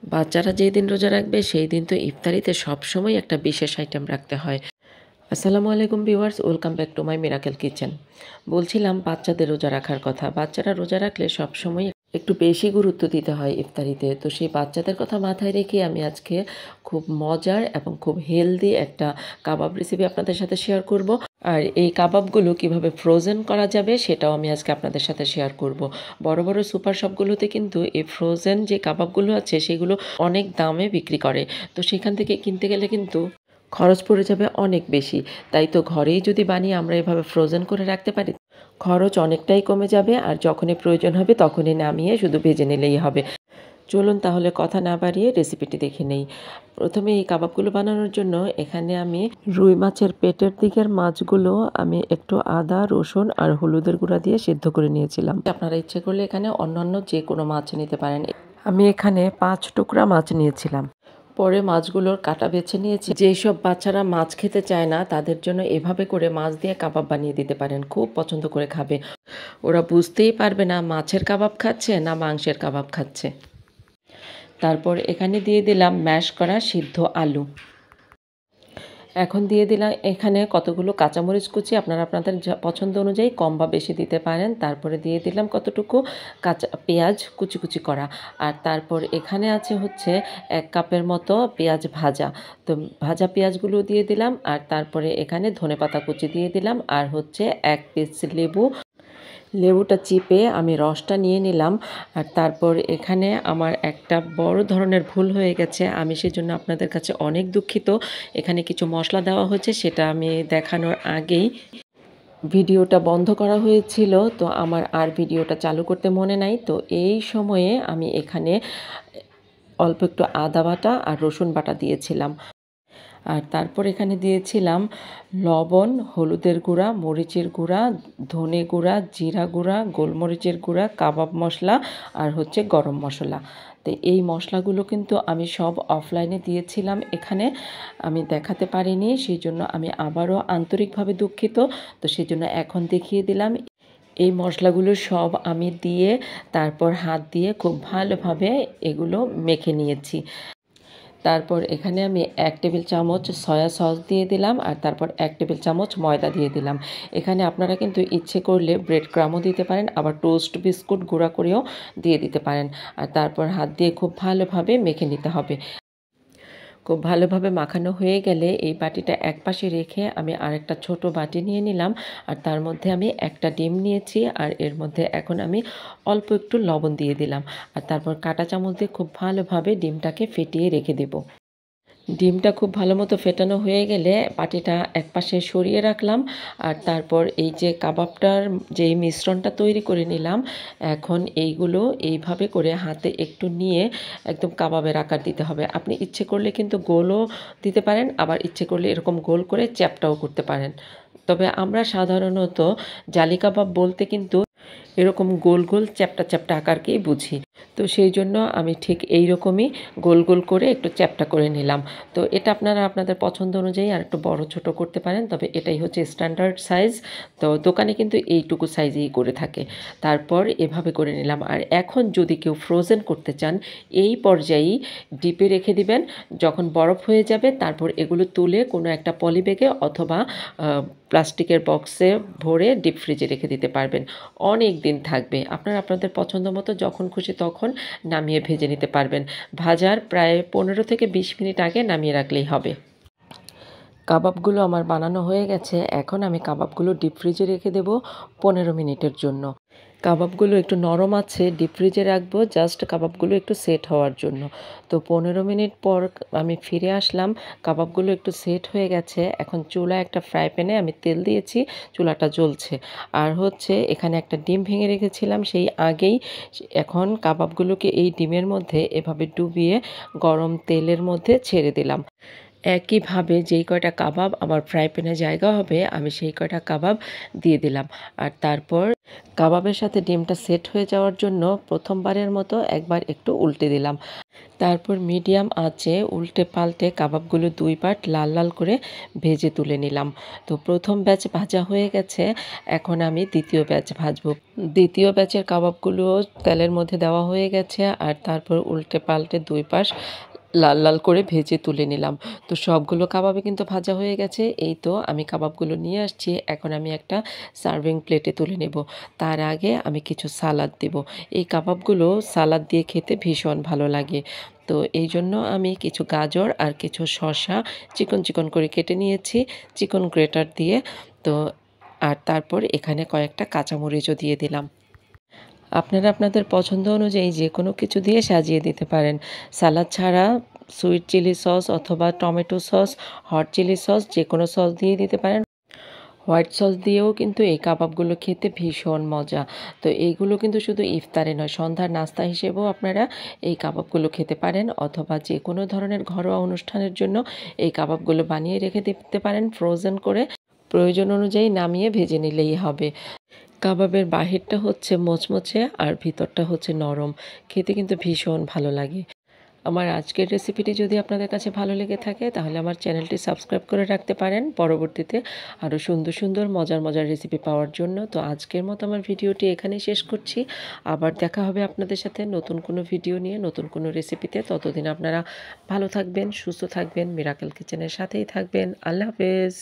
বাচ্চারা যেই দিন রোজা রাখবে সেই দিন তো ইফতারিতে সবসময় একটা বিশেষ আইটেম রাখতে হয়। আসসালামু আলাইকুম viewers, welcome back to my miracle kitchen. বলছিলাম বাচ্চাদের রোজা রাখার কথা। বাচ্চারা রোজা রাখলে সবসময় একটু বেশি গুরুত্ব দিতে হয় ইফতারিতে। তো সেই বাচ্চাদের কথা মাথায় রেখে আমি আজকে খুব মজার এবং খুব হেলদি একটা কাবাব রেসিপি আপনাদের সাথে শেয়ার করব। আর এই কাবাবগুলো কিভাবে ফ্রোজেন করা যাবে সেটাও আমি আজকে আপনাদের সাথে শেয়ার করব। বড় বড় সুপার শপগুলোতে কিন্তু এই ফ্রোজেন যে কাবাবগুলো আছে সেগুলো অনেক দামে বিক্রি করে। তো সেখান থেকে কিনতে গেলে কিন্তু খরচ পড়ে যাবে অনেক বেশি। তাই তো ঘরেই যদি বানিয়ে আমরা এভাবে ফ্রোজেন করে রাখতে পারি, খরচ অনেকটাই কমে যাবে আর যখনই প্রয়োজন হবে তখনই নামিয়ে শুধু ভেজে নিলেই হবে। চলুন তাহলে কথা না বাড়িয়ে রেসিপিটি দেখে নেই। প্রথমে এই কাবাবগুলো বানানোর জন্য এখানে আমি রুই মাছের পেটের দিকের মাছগুলো আমি একটু আদা, রসুন আর হলুদের গুঁড়া দিয়ে সেদ্ধ করে নিয়েছিলাম। আপনারা ইচ্ছে করলে এখানে অন্যান্য যে কোনো মাছ নিতে পারেন। আমি এখানে 5 টুকরা মাছ নিয়েছিলাম। পরে মাছগুলোর কাটা বেছে নিয়েছি। যেই সব বাচ্চারা মাছ খেতে চায় না তাদের জন্য এভাবে করে মাছ দিয়ে কাবাব বানিয়ে দিতে পারেন, খুব পছন্দ করে খাবে। ওরা বুঝতেই পারবে না মাছের কাবাব খাচ্ছে না মাংসের কাবাব খাচ্ছে। তারপর এখানে দিয়ে দিলাম ম্যাশ করা সিদ্ধ আলু। এখন দিয়ে দিলাম এখানে কতগুলো কাঁচামরিচ কুচি, আপনারা আপনাদের পছন্দ অনুযায়ী কম বা বেশি দিতে পারেন। তারপরে দিয়ে দিলাম কতটুকু কাঁচা পেঁয়াজ কুচি কুচি করা। আর তারপর এখানে আছে হচ্ছে 1 কাপের মতো পেঁয়াজ ভাজা। তো ভাজা পেঁয়াজগুলো দিয়ে দিলাম। আর তারপরে এখানে ধনেপাতা কুচি দিয়ে দিলাম। আর হচ্ছে 1 পিস লেবু, লেবুটা চিপে আমি রসটা নিয়ে নিলাম। আর তারপর এখানে আমার একটা বড় ধরনের ভুল হয়ে গেছে, আমি সেজন্য আপনাদের কাছে অনেক দুঃখিত। এখানে কিছু মশলা দেওয়া হয়েছে, সেটা আমি দেখানোর আগেই ভিডিওটা বন্ধ করা হয়েছিল। তো আমার আর ভিডিওটা চালু করতে মনে নাই। তো এই সময়ে আমি এখানে অল্প একটু আদা বাটা আর রসুন বাটা দিয়েছিলাম। আর তারপর এখানে দিয়েছিলাম লবণ, হলুদের গুঁড়া, মরিচের গুঁড়া, ধনে গুঁড়া, জিরা গুঁড়া, গোলমরিচের গুঁড়া, কাবাব মশলা আর হচ্ছে গরম মশলা। তো এই মশলাগুলো কিন্তু আমি সব অফলাইনে দিয়েছিলাম, এখানে আমি দেখাতে পারিনি, সেই জন্য আমি আবারও আন্তরিকভাবে দুঃখিত। তো সেই জন্য এখন দেখিয়ে দিলাম। এই মশলাগুলো সব আমি দিয়ে তারপর হাত দিয়ে খুব ভালোভাবে এগুলো মেখে নিয়েছি। তারপর এখানে আমি 1 টেবিল চামচ সয়া সস দিয়ে দিলাম। আর তারপর 1 টেবিল চামচ ময়দা দিয়ে দিলাম। এখানে আপনারা কিন্তু ইচ্ছে করলে ব্রেড ক্রামও দিতে পারেন, আবার টোস্ট বিস্কুট গুঁড়া করেও দিয়ে দিতে পারেন। আর তারপর হাত দিয়ে খুব ভালোভাবে মেখে নিতে হবে। খুব ভালোভাবে মাখানো হয়ে গেলে এই বাটিটা একপাশে রেখে আমি আরেকটা ছোট বাটি নিয়ে নিলাম। আর তার মধ্যে আমি একটা ডিম নিয়েছি। আর এর মধ্যে এখন আমি অল্প একটু লবণ দিয়ে দিলাম। আর তারপর কাঁটা চামচ দিয়ে খুব ভালোভাবে ডিমটাকে ফেটিয়ে রেখে দেব। ডিমটা খুব ভালো মতো ফেটানো হয়ে গেলে বাটিটা একপাশে সরিয়ে রাখলাম। আর তারপর এই যে কাবাবটার যেই মিশ্রণটা তৈরি করে নিলাম, এখন এইগুলো এইভাবে করে হাতে একটু নিয়ে একদম কাবাবের আকার দিতে হবে। আপনি ইচ্ছে করলে কিন্তু গোলও দিতে পারেন, আবার ইচ্ছে করলে এরকম গোল করে চ্যাপটাও করতে পারেন। তবে আমরা সাধারণত জালি কাবাব বলতে কিন্তু এরকম গোল গোল চ্যাপ্টা চ্যাপ্টা আকারকেই বুঝি। তো সেই জন্য আমি ঠিক এই রকমই গোল গোল করে একটু চ্যাপ্টা করে নিলাম। তো এটা আপনারা আপনাদের পছন্দ অনুযায়ী আর একটু বড় ছোট করতে পারেন, তবে এটাই হচ্ছে স্ট্যান্ডার্ড সাইজ। তো দোকানে কিন্তু এইটুকু সাইজেই করে থাকে। তারপর এভাবে করে নিলাম। আর এখন যদি কেউ ফ্রোজেন করতে চান, এই পর্যায়েই ডিপে রেখে দিবেন। যখন বরফ হয়ে যাবে তারপর এগুলো তুলে কোনো একটা পলিব্যাগে অথবা প্লাস্টিকের বক্সে ভরে ডিপ ফ্রিজে রেখে দিতে পারবেন। অনেক দিন থাকবে। আপনারা আপনাদের পছন্দ মতো যখন খুশি তখন নামিয়ে ভেজে নিতে পারবেন। ভাজার প্রায় 15 থেকে 20 মিনিট আগে নামিয়ে রাখলেই হবে। কাবাবগুলো আমার বানানো হয়ে গেছে। এখন আমি কাবাবগুলো ডিপ ফ্রিজে রেখে দেব 15 মিনিটের জন্য। কাবাবগুলো একটু নরম আছে, ডিপ ফ্রিজে রাখবো জাস্ট কাবাবগুলো একটু সেট হওয়ার জন্য। তো 15 মিনিট পর আমি ফিরে আসলাম। কাবাবগুলো একটু সেট হয়ে গেছে। এখন চুলায় একটা ফ্রাই প্যানে আমি তেল দিয়েছি, চুলাটা জ্বলছে। আর হচ্ছে এখানে একটা ডিম ভেঙে রেখেছিলাম সেই আগেই। এখন কাবাবগুলোকে এই ডিমের মধ্যে এভাবে ডুবিয়ে গরম তেলের মধ্যে ছেড়ে দিলাম। একইভাবে যেই কয়টা কাবাব আমার ফ্রাই প্যানে জায়গা হবে আমি সেই কয়টা কাবাব দিয়ে দিলাম। আর তারপর কাবাবের সাথে ডিমটা সেট হয়ে যাওয়ার জন্য প্রথমবারের মতো একবার একটু উল্টে দিলাম। তারপর মিডিয়াম আঁচে উল্টে পাল্টে কাবাবগুলো 2 পার্ট লাল লাল করে ভেজে তুলে নিলাম। তো প্রথম ব্যাচ ভাজা হয়ে গেছে, এখন আমি দ্বিতীয় ব্যাচ ভাজবো। দ্বিতীয় ব্যাচের কাবাবগুলো তেলের মধ্যে দেওয়া হয়ে গেছে, আর তারপর উল্টে পাল্টে 2 পাশ লাল লাল করে ভেজে তুলে নিলাম। তো সবগুলো কাবাবই কিন্তু ভাজা হয়ে গেছে। এই তো আমি কাবাবগুলো নিয়ে আসছি, এখন আমি একটা সার্ভিং প্লেটে তুলে নেব। তার আগে আমি কিছু সালাদ দেব। এই কাবাবগুলো সালাদ দিয়ে খেতে ভীষণ ভালো লাগে। তো এই জন্য আমি কিছু গাজর আর কিছু শসা চিকন চিকন করে কেটে নিয়েছি চিকন গ্রেটার দিয়ে। তো আর তারপর এখানে কয়েকটা কাঁচামরিচও দিয়ে দিলাম। আপনারা আপনাদের পছন্দ অনুযায়ী যে কোনো কিছু দিয়ে সাজিয়ে দিতে পারেন। সালাদ ছাড়া সুইট চিলি সস অথবা tomato sauce, hot chilli sauce যে কোনো সস দিয়ে দিতে পারেন। হোয়াইট সস দিয়েও কিন্তু এই কাবাবগুলো খেতে ভীষণ মজা। তো এইগুলো কিন্তু শুধু ইফতারে নয়, সন্ধ্যার নাস্তা হিসেবেও আপনারা এই কাবাবগুলো খেতে পারেন, অথবা যে কোনো ধরনের ঘরোয়া অনুষ্ঠানের জন্য এই কাবাবগুলো বানিয়ে রেখে দিতে পারেন ফ্রোজেন করে। প্রয়োজন অনুযায়ী নামিয়ে ভেজে নিলেই হবে। কাবাবের বাহিরটা হচ্ছে মচমচে আর ভিতরটা হচ্ছে নরম। খেতে কিন্তু ভীষণ ভালো লাগে। আমার আজকের রেসিপিটি যদি আপনাদের কাছে ভালো লেগে থাকে তাহলে আমার চ্যানেলটি সাবস্ক্রাইব করে রাখতে পারেন পরবর্তীতে আরও সুন্দর সুন্দর মজার মজার রেসিপি পাওয়ার জন্য। তো আজকের মতো আমার ভিডিওটি এখানেই শেষ করছি। আবার দেখা হবে আপনাদের সাথে নতুন কোনো ভিডিও নিয়ে, নতুন কোনো রেসিপিতে। ততদিন আপনারা ভালো থাকবেন, সুস্থ থাকবেন, মিরাকেল কিচেনের সাথেই থাকবেন। আল্লাহ হাফেজ।